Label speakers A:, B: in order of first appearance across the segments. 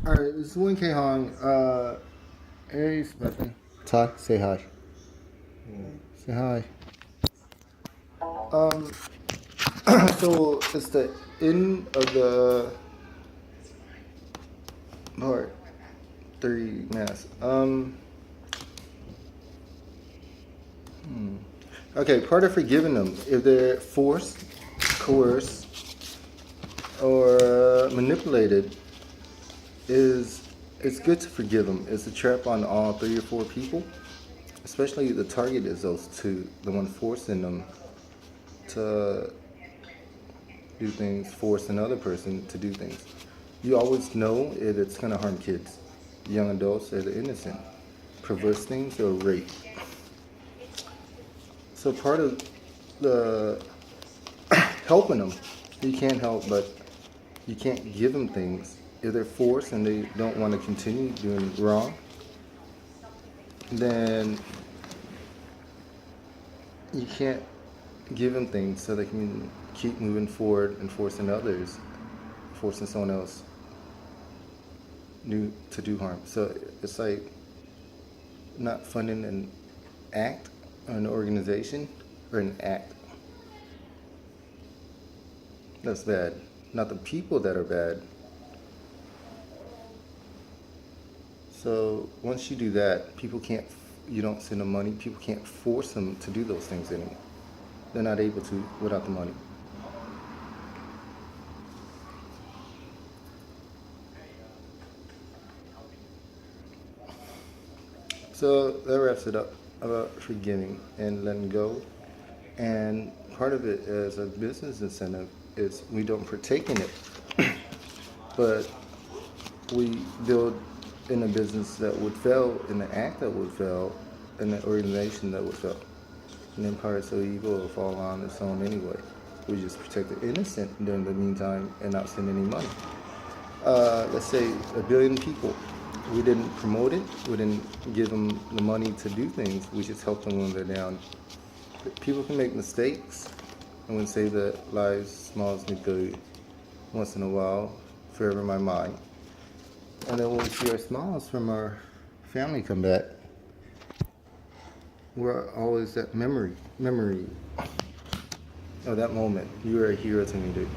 A: Alright, this is Win K Hong. Hey, Smith. Ty, say hi. Say hi. Um, so it's the end of the part 3 mass. Okay, part of forgiving them, if they're forced, coerced, or manipulated, is it's good to forgive them. It's a trap on all 3 or 4 people, especially the target is those two, the one forcing them to do things, force another person to do things. You always know if it's going to harm kids, young adults, or the innocent, perverse things, or rape. So part of the helping them, you can't help, but you can't give them things. If they're forced and they don't want to continue doing wrong, then you can't give them things so they can keep moving forward and forcing someone else to do harm. So it's like not funding an act or an organization or an act. That's bad. Not the people that are bad. So once you do that, you don't send them money, people can't force them to do those things anymore. They're not able to without the money. So that wraps it up about forgiving and letting go. And part of it as a business incentive is we don't partake in it, but we build in a business that would fail, in an act that would fail, in an organization that would fail. An empire so evil will fall on its own anyway. We just protect the innocent during the meantime and not send any money. Let's say 1 billion people. We didn't promote it. We didn't give them the money to do things. We just help them when they're down. People can make mistakes. I wouldn't say that lives small as nuclear once in a while, forever in my mind. And then when we see our smiles from our family come back, we're always that memory of that moment. You were a hero to me, dude.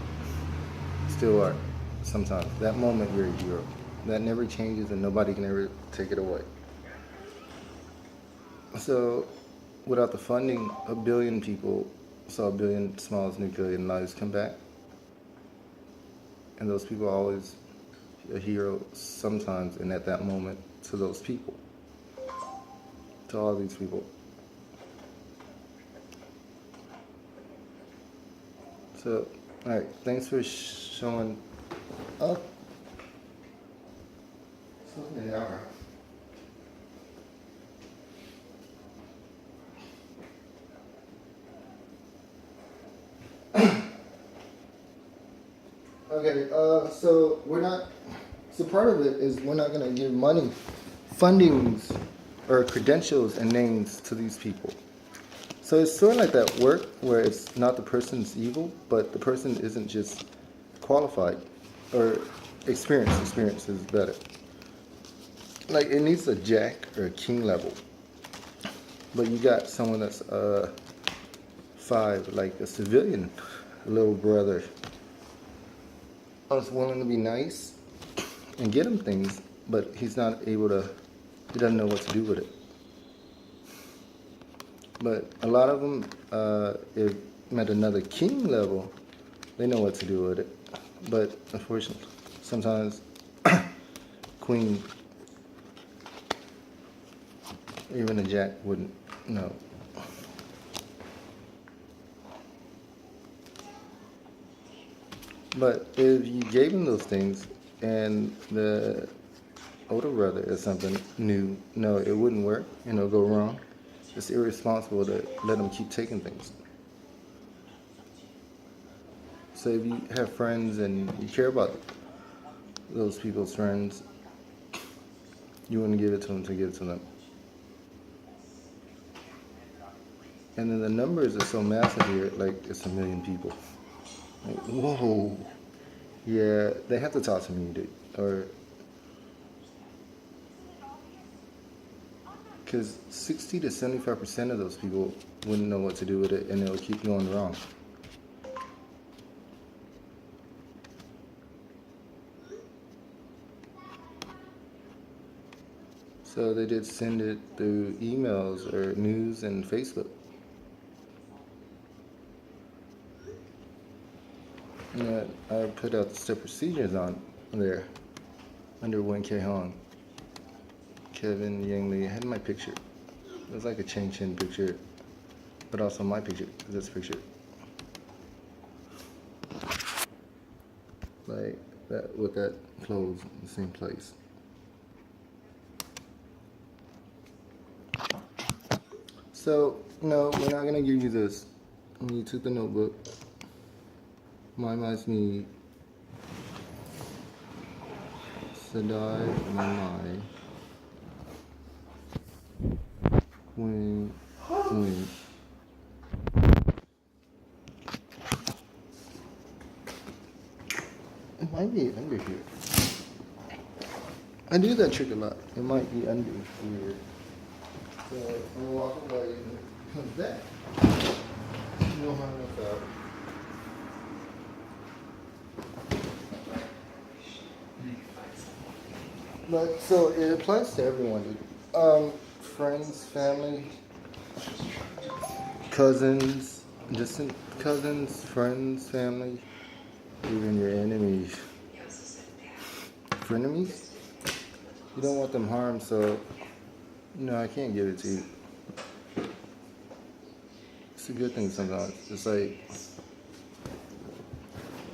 A: Still are, sometimes. That moment, you're a hero. That never changes and nobody can ever take it away. So, without the funding, 1 billion people saw 1 billion small as nuclear lives come back. And those people are always a hero sometimes and at that moment to those people. To all these people. So, alright, thanks for showing up. An hour. Okay, so we're not, so part of it is we're not going to give money, fundings, or credentials and names to these people. So it's sort of like that work where it's not the person's evil, but the person isn't just qualified or experienced. Experience is better. Like it needs a jack or a king level, but you got someone that's 5, like a civilian, little brother. I was willing to be nice and get him things, but he's not able to. He doesn't know what to do with it. But a lot of them, if at another king level, they know what to do with it. But unfortunately, sometimes queen. Even a jack wouldn't know. But if you gave him those things and the older brother is something new, no, it wouldn't work and it'll go wrong. It's irresponsible to let them keep taking things. So if you have friends and you care about those people's friends, you wouldn't give it to them to give it to them. And then the numbers are so massive here, like it's 1 million people. Like, whoa. Yeah, they have to talk to me, dude. Or Because 60 to 75% of those people wouldn't know what to do with it, and it'll keep going wrong. So they did send it through emails or news and Facebook. And I put out the step procedures on there under Wen K Hong. Kevin Yang Lee had my picture. It was like a Cheng Chen picture, but also my picture, this picture. Like that with that clothes in the same place. So, no, we're not going to give you this. You took the notebook. My reminds me Sadai Mamai Wing. It might be under here. I do that trick a lot. It might be under here. So I'm gonna walk away and it comes back. No harm, no foul. But so it applies to everyone, dude. Friends, family, cousins, distant cousins, friends, family, even your enemies. Frenemies? You don't want them harmed, so no, I can't give it to you. It's a good thing sometimes. It's like,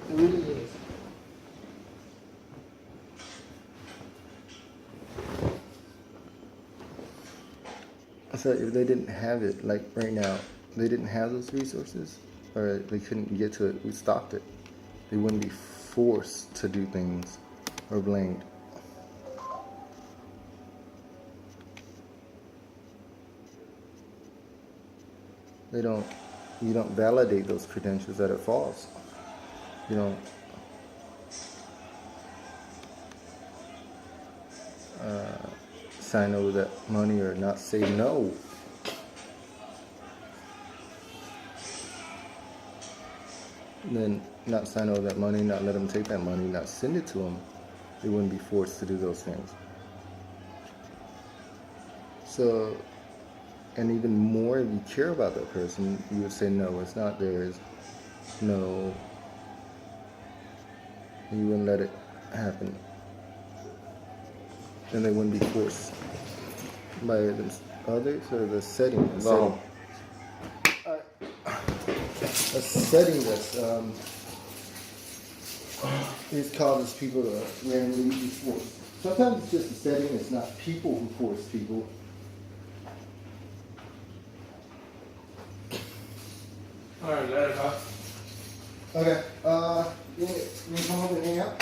A: it really is. So if they didn't have it, like right now, they didn't have those resources, or they couldn't get to it, we stopped it. They wouldn't be forced to do things or blamed. You don't validate those credentials that are false. You don't sign over that money or not say no. Then not sign over that money, not let them take that money, not send it to them. They wouldn't be forced to do those things. So, and even more, if you care about that person, you would say, no, it's not theirs. No. You wouldn't let it happen. And they wouldn't be forced by others or the setting. The setting. A setting that's it causes people to randomly be forced. Sometimes it's just a setting. It's not people who force people.
B: All right, let it go.
A: Okay. You can come over and hang out?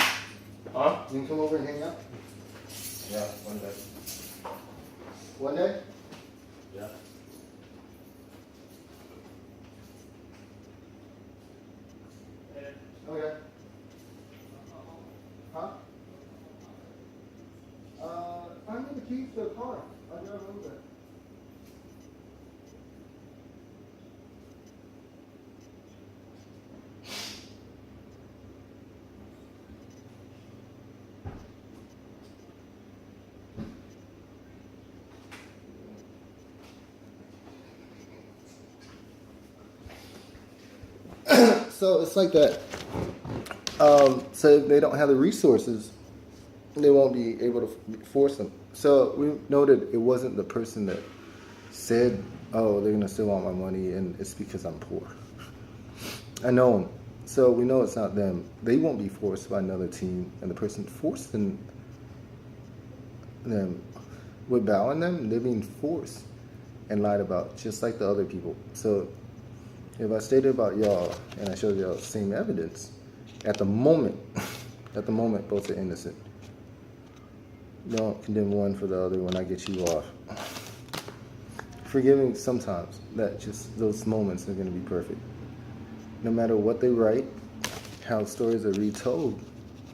B: Huh?
A: You can come over and hang out?
B: Yeah, one day.
A: One day?
B: Yeah.
A: Okay. Huh? Find me the keys to the car. I'll drive over there. So it's like that. So if they don't have the resources, they won't be able to force them. So we noted it wasn't the person that said, oh, they're going to still want my money and it's because I'm poor. I know them. So we know it's not them. They won't be forced by another team, and the person forcing them, we're bowing them, they're being forced and lied about, just like the other people. So if I stated about y'all and I showed y'all the same evidence, at the moment, both are innocent. Don't condemn one for the other when I get you off. Forgiving sometimes, that just those moments are going to be perfect. No matter what they write, how stories are retold,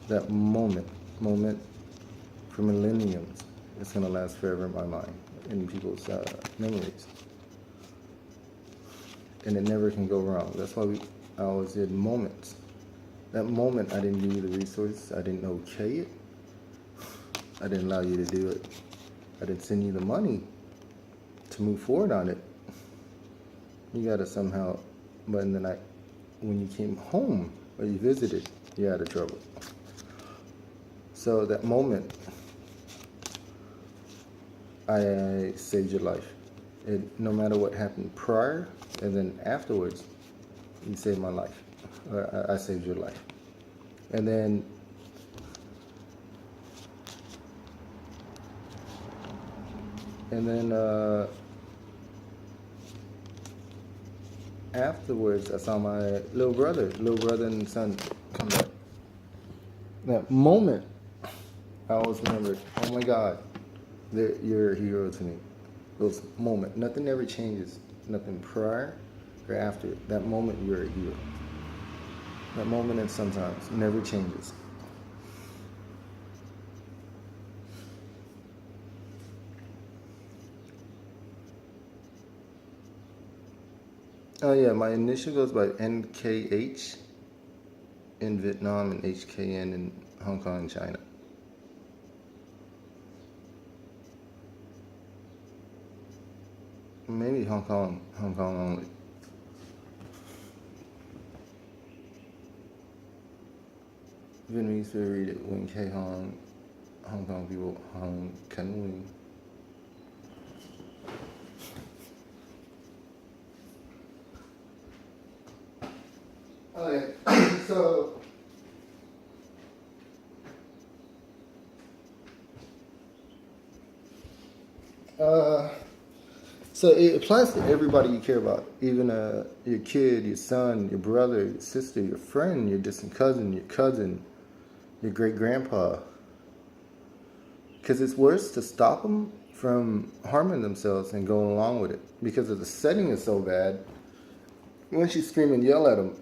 A: that moment for millenniums, it's going to last forever in my mind. in people's memories, and it never can go wrong. That's why I always did moments. That moment, I didn't give you the resources. I didn't okay it. I didn't allow you to do it. I didn't send you the money to move forward on it. You gotta somehow, but in the night, when you came home or you visited, you're out of trouble. So that moment, I saved your life. No matter what happened prior and then afterwards, you saved my life. I saved your life. And then afterwards, I saw my little brother and son come back. That moment, I always remembered, oh my God, you're a hero to me. Those moments, nothing ever changes. Nothing prior or after. That moment, you're a hero. That moment and sometimes never changes. Oh yeah, my initial goes by NKH in Vietnam and HKN in Hong Kong and China. Maybe Hong Kong only. Vietnamese people read it Wing K Hong. Hong Kong people Hong Kan Wing. Okay, so it applies to everybody you care about, even your kid, your son, your brother, your sister, your friend, your distant cousin, your great grandpa. Because it's worse to stop them from harming themselves and going along with it. Because if the setting is so bad, once you scream and yell at them,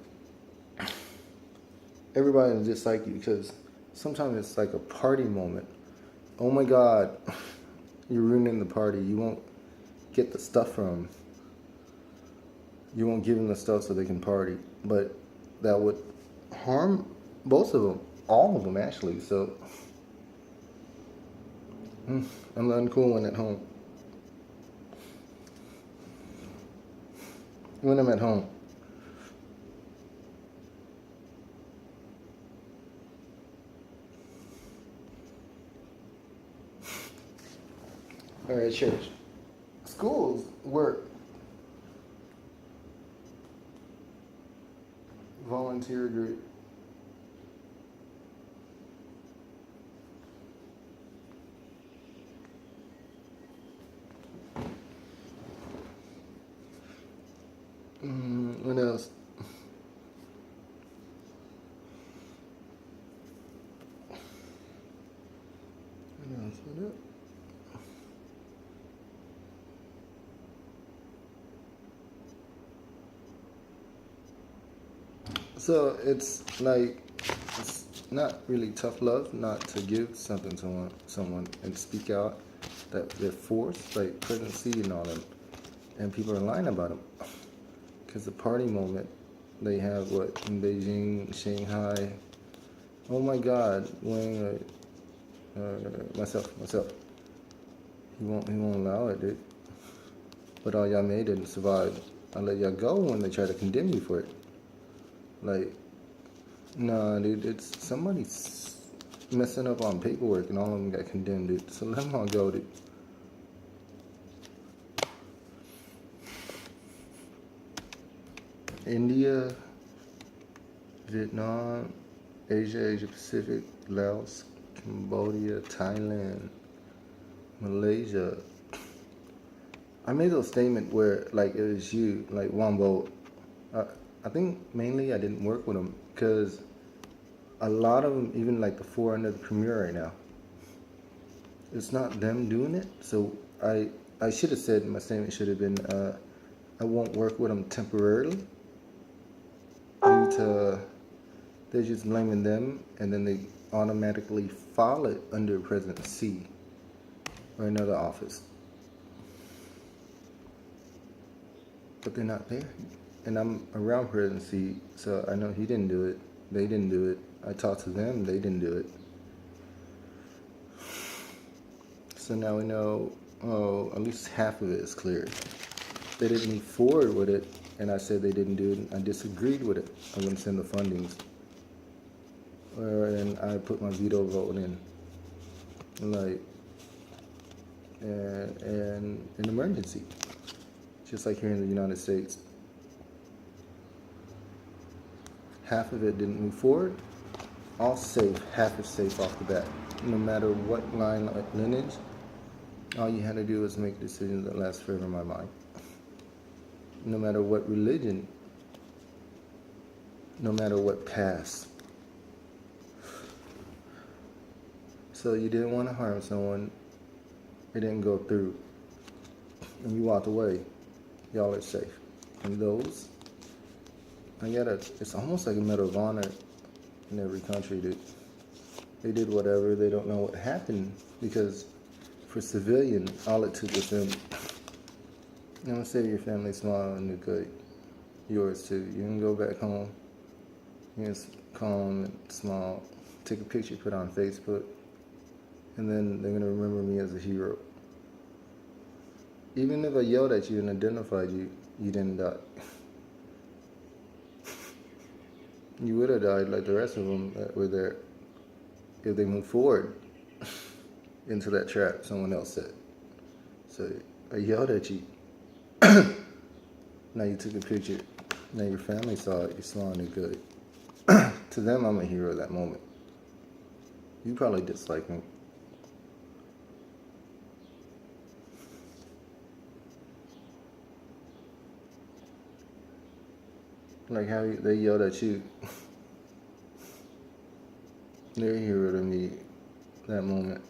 A: everybody will dislike you. Because sometimes it's like a party moment. Oh my God, you're ruining the party. You won't get the stuff from them. You won't give them the stuff so they can party. But that would harm both of them. All of them, actually. So I'm the uncool one at home. When I'm at home. All right, church. Schools, work, volunteer group. What else? What else? So it's like, it's not really tough love not to give something to someone and speak out that they're forced, like pregnancy and all that, and people are lying about them. Because the party moment they have, what, in Beijing, Shanghai, oh my God, when myself, he won't allow it, dude. But all y'all made didn't survive. I let y'all go when they try to condemn you for it. Like, nah, dude, it's somebody's messing up on paperwork and all of them got condemned, dude. So let them all go, dude. India, Vietnam, Asia Pacific, Laos, Cambodia, Thailand, Malaysia. I made a statement where, like, it was you, like Wombo. I think mainly I didn't work with them because a lot of them, even like the four under the premier right now, it's not them doing it. So I should have said, my statement should have been, I won't work with them temporarily due to they're just blaming them, and then they automatically file it under President C or another office. but they're not there. And I'm around presidency, so I know he didn't do it. They didn't do it. I talked to them, they didn't do it. So now we know, at least half of it is clear. They didn't move forward with it, and I said they didn't do it. I disagreed with it. I wouldn't send the fundings. And I put my veto vote in. Like, and an emergency. Just like here in the United States. Half of it didn't move forward. All safe, half is safe off the bat. No matter what lineage, all you had to do was make decisions that last forever in my mind. No matter what religion, no matter what past. So you didn't want to harm someone, it didn't go through, and you walked away, y'all are safe. And those, it's almost like a medal of honor in every country, dude. They did whatever, they don't know what happened, because for civilian, all it took was them. You know, say your family smile and do good. Yours too. You can go back home. You can calm and smile. Take a picture, put it on Facebook. And then they're going to remember me as a hero. Even if I yelled at you and identified you, you didn't die. You would have died like the rest of them that were there if they moved forward into that trap someone else set. So I yelled at you. Now you took a picture. Now your family saw it. You're smiling and good. To them, I'm a hero at that moment. You probably dislike me. Like how they yelled at you. They're a hero to me that moment.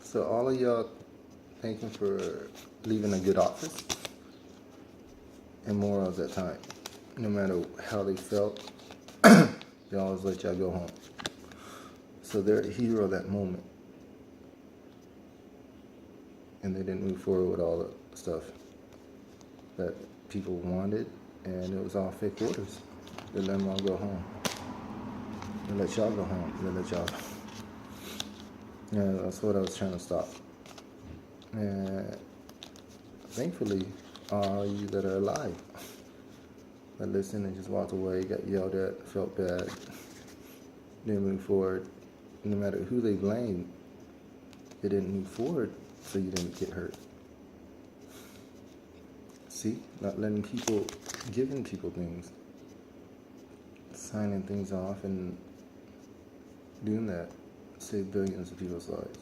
A: So all of y'all, thank you for leaving a good office and morals at time. No matter how they felt, they always let y'all go home. So they're a hero that moment. And they didn't move forward with all the stuff that people wanted, and it was all fake orders. They let them all go home. They let y'all go home. They let y'all. Yeah, that's what I was trying to stop. And thankfully, all you that are alive, that listened and just walked away, got yelled at, felt bad, didn't move forward. No matter who they blamed, they didn't move forward, so you didn't get hurt. See? Not letting people, giving people things, signing things off and doing that saved billions of people's lives.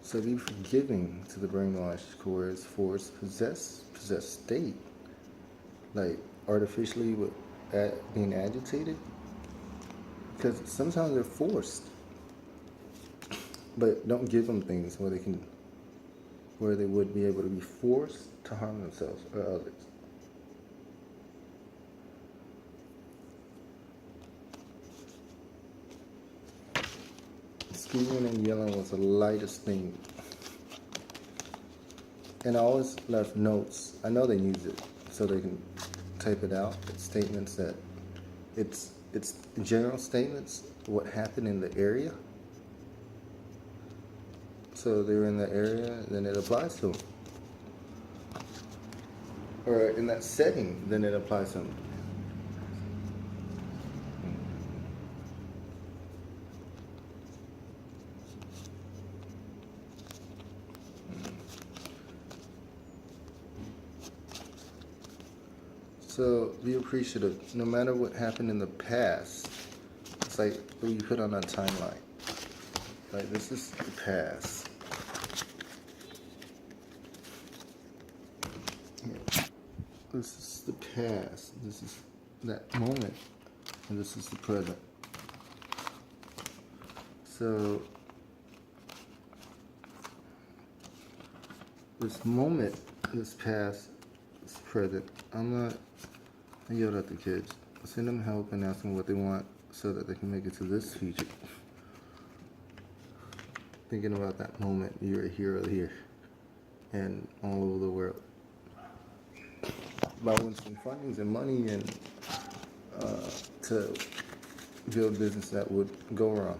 A: So be forgiving to the brainwashed, coerced, forced, possessed state. Like artificially being agitated. Because sometimes they're forced. But don't give them things where they would be able to be forced to harm themselves or others. Screaming and yelling was the lightest thing. And I always left notes. I know they use it so they can type it out. It's statements that it's general statements, what happened in the area. So they're in the area, then it applies to them. Or in that setting, then it applies to them. So be appreciative. No matter what happened in the past, it's like what you put on a timeline. Like this is the past. Yeah. This is the past. This is that moment. And this is the present. So this moment, this past, this present. I yelled at the kids. Send them help and ask them what they want so that they can make it to this future. thinking about that moment, you're a hero here and all over the world. By winning some fundings and money and to build business that would go wrong.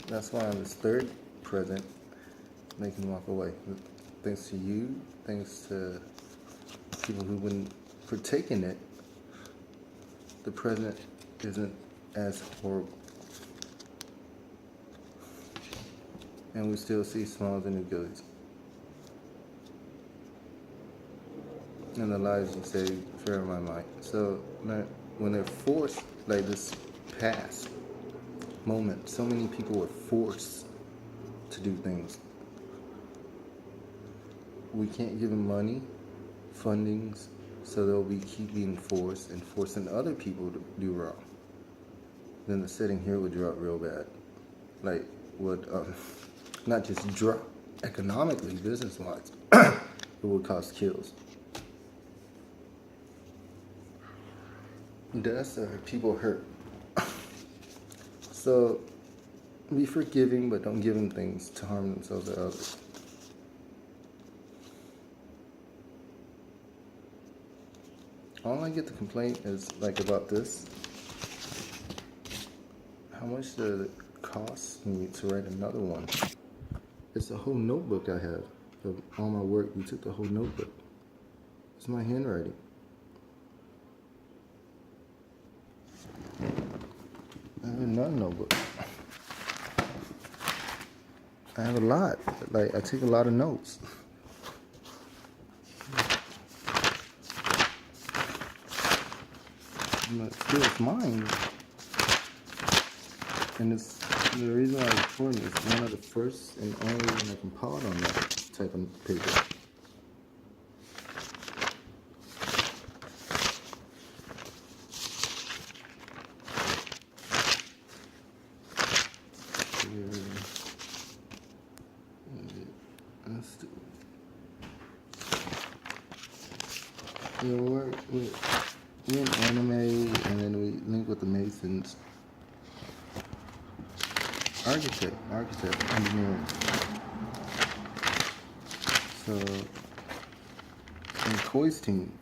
A: That's why I'm his third president, making him walk away. Thanks to you, thanks to people who wouldn't partake in it, the president isn't as horrible. And we still see smiles and abilities. And the lives you save fair in my mind. So when they're forced, like this past moment, so many people were forced to do things. We can't give them money, fundings, so they'll be keeping forced and forcing other people to do wrong. Then the setting here would drop real bad. Like, would not just drop economically, business-wise, it would cause kills. Deaths are people hurt. So be forgiving, but don't give them things to harm themselves or others. All I get the complaint is like about this. How much does it cost me to write another one? It's a whole notebook I have of all my work. We took the whole notebook. It's my handwriting. I have another notebook. I have a lot. Like, I take a lot of notes. But still, it's mine. And it's the reason why it's important is one of the first and only one I compiled on that type of paper. We're in anime, and then we link with the Masons. Architect, engineering. So, and Koi's team,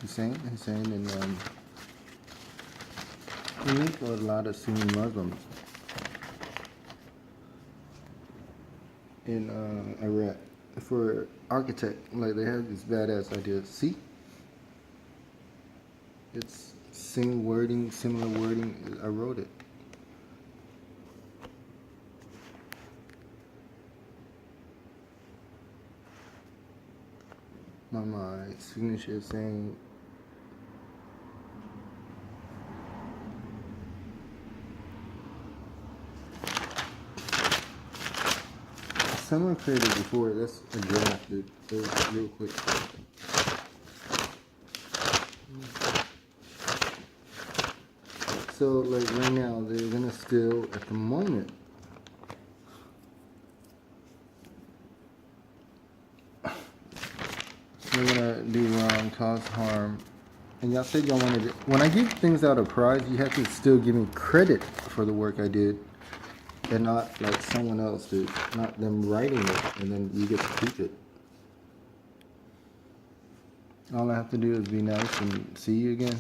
A: Hussein, and we link with a lot of Sunni Muslims in Iraq. For architect, like they have these badass ideas. See? It's same wording, similar wording. I wrote it. My signature is saying someone created before. That's a draft, dude. It was real quick. So, like right now, they're gonna still, at the moment, they're gonna do wrong, cause harm. And y'all said y'all wanted it. When I give things out of prize, you have to still give me credit for the work I did. And not like someone else did, not them writing it, and then you get to keep it. All I have to do is be nice and see you again,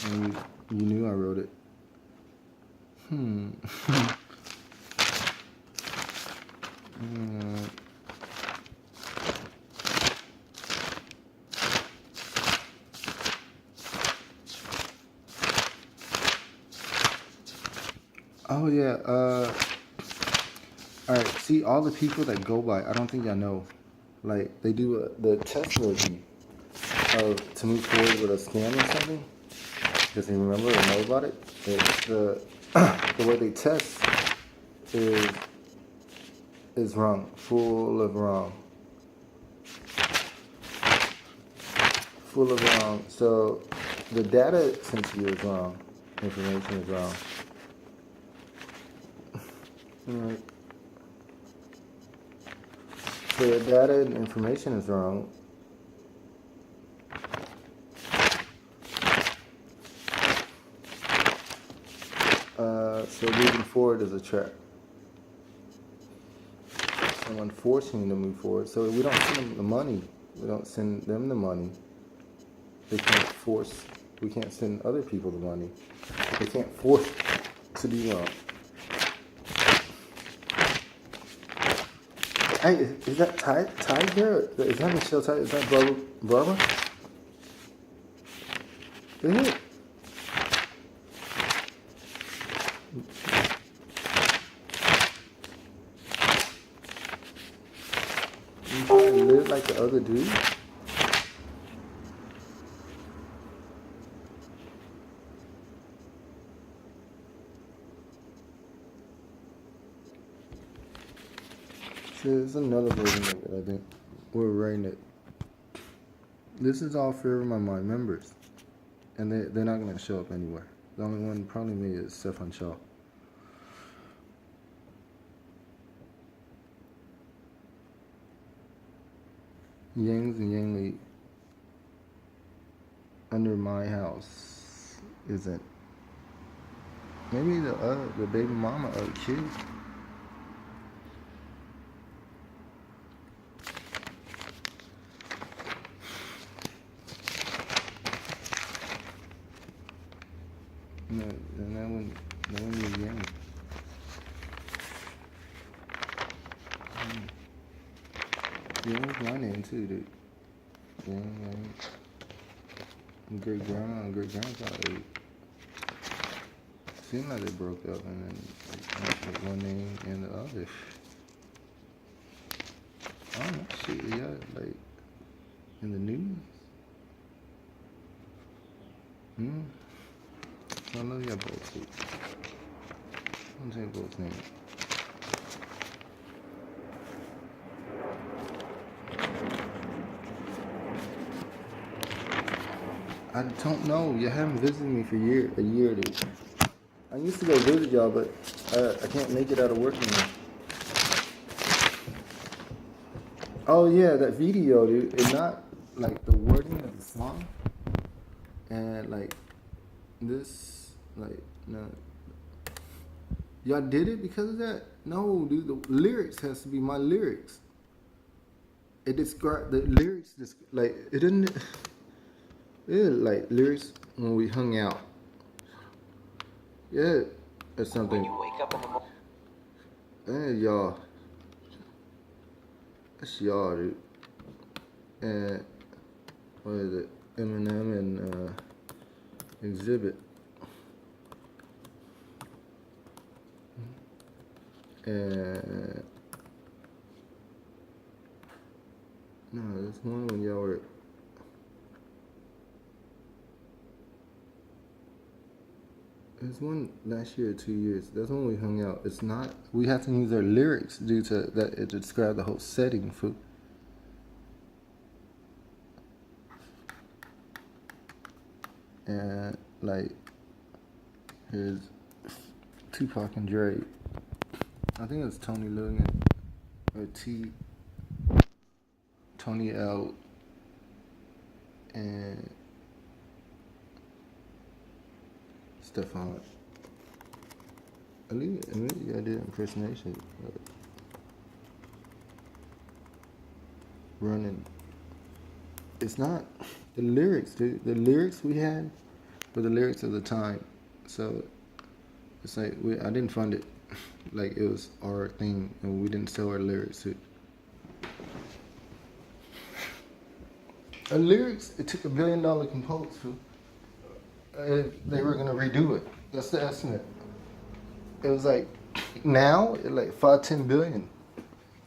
A: and you knew I wrote it. Oh yeah, alright, see all the people that go by, I don't think y'all know. Like, they do the test version to move forward with a scam or something. Because they remember or know about it. It's the way they test is wrong. Full of wrong. Full of wrong. So the data sent to you is wrong. Information is wrong. Alright. So the data and information is wrong. So moving forward is a trap. Someone forcing you to move forward. So we don't send them the money. We don't send them the money. They can't force. We can't send other people the money. They can't force to do wrong. Hey, is that Ty here? Is that Michelle Ty? Is that Barbara? Is it? You trying to live like the other dude? See, there's another version of it, I think. We're writing it. This is all for my mind members. And they're not going to show up anywhere. The only one probably me is Stefan Shaw. Yangs and Yangli under my house isn't. Maybe the baby mama of the kid. No, that one was Yang. Yang was my name too, dude. Yang. Great grandma and great grandpa. Seemed like they broke up and then like one name and the other. I don't know, shit, yeah, like in the news. I love y'all both too. I'm gonna say both names. I don't know. You haven't visited me for a year, dude. I used to go visit y'all, but I can't make it out of work anymore. Oh yeah, that video, dude. It's not like the wording of the song, and like this, like no. Y'all did it because of that? No, dude. The lyrics has to be my lyrics. It described the lyrics. Like it didn't. Yeah, like lyrics when we hung out. Yeah, or something.
C: When you wake up in the morning.
A: And y'all. That's y'all, dude. And what is it? Eminem and Exhibit. And no, there's one when y'all were. There's one last year or 2 years. That's when we hung out. It's not. We have to use our lyrics due to that. It described the whole setting. Food. And like, here's Tupac and Dre. I think it's Tony Logan or Tony L. and Stefan. I mean, I did impersonation. Running. It's not the lyrics, dude. The lyrics we had were the lyrics of the time. So it's like I didn't fund it. Like it was our thing, and we didn't sell our lyrics to. Our lyrics, it took $1 billion to compose. They were gonna redo it. That's the estimate. It was like now, like 5-10 billion,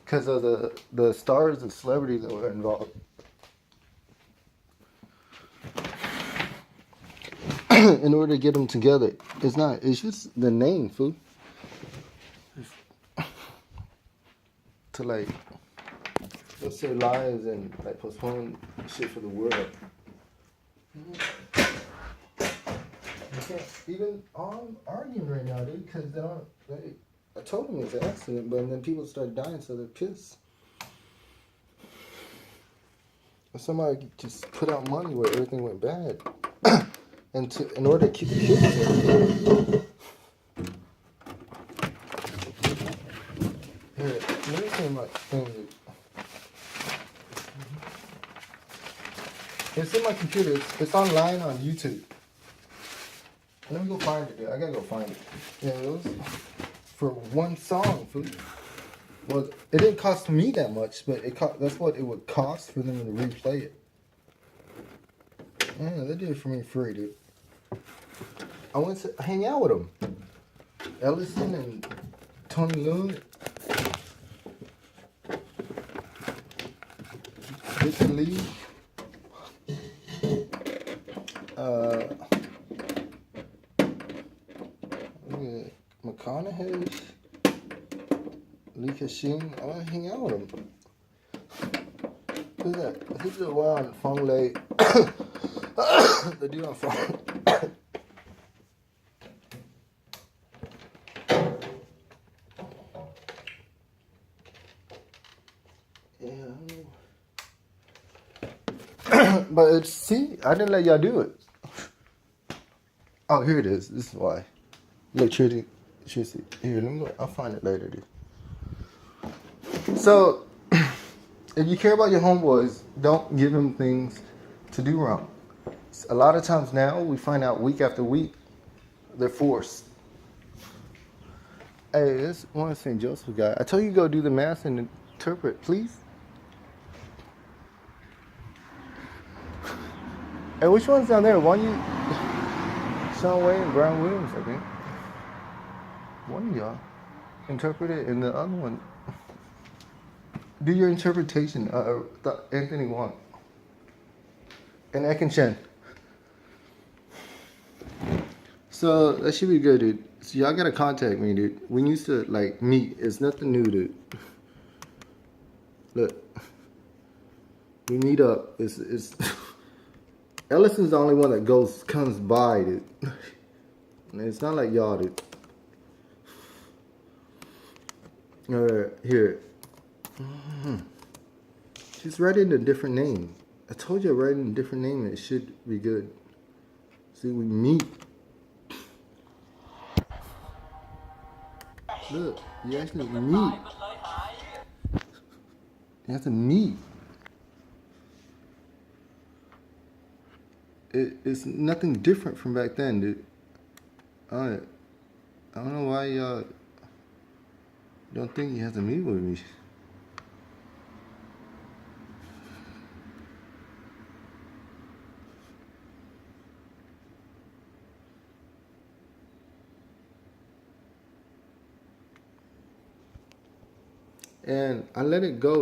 A: because of the stars and celebrities that were involved. In order to get them together, it's not. It's just the name, fool. To like, let's say lives and like postpone shit for the world. Even I'm arguing right now, dude, because they don't. I told them it's an accident, but then people start dying, so they're pissed. If somebody just put out money where everything went bad, and in order to keep the kids safe, thing. It's in my computer. It's online on YouTube. Let me go find it. Dude. I gotta go find it. Yeah, it was for one song. Food. Well, it didn't cost me that much, but that's what it would cost for them to replay it. Yeah, they did it for me free, dude. I went to hang out with them. Ellison and Tony Lune. Victor Lee. McConaughey. Lee Kashin. I want to hang out with him. Who's that? Who's the one on Fong Lei? The dude on Fong. But see, I didn't let y'all do it. Oh, here it is. This is why. Look, Trinity. Here, let me go. I'll find it later, dude. So, if you care about your homeboys, don't give them things to do wrong. A lot of times now, we find out week after week, they're forced. Hey, this one St. Joseph guy. I told you to go do the math and interpret, please. Hey, which one's down there? One you, Sean Wayne and Brian Williams, I think. One of y'all interpret it, and the other one, do your interpretation. Anthony Wong and Ekin Chen. So that should be good, dude. So y'all gotta contact me, dude. We used to like meet. It's nothing new, dude. Look, we meet up. It's Ellison's the only one that comes by, dude. It's not like y'all, dude. Here. Just write in a different name. I told you I write in a different name and it should be good. See, we meet. Look, you actually meet. You have to meet. It's nothing different from back then, dude. I don't know why y'all don't think you have to meet with me. And I let it go.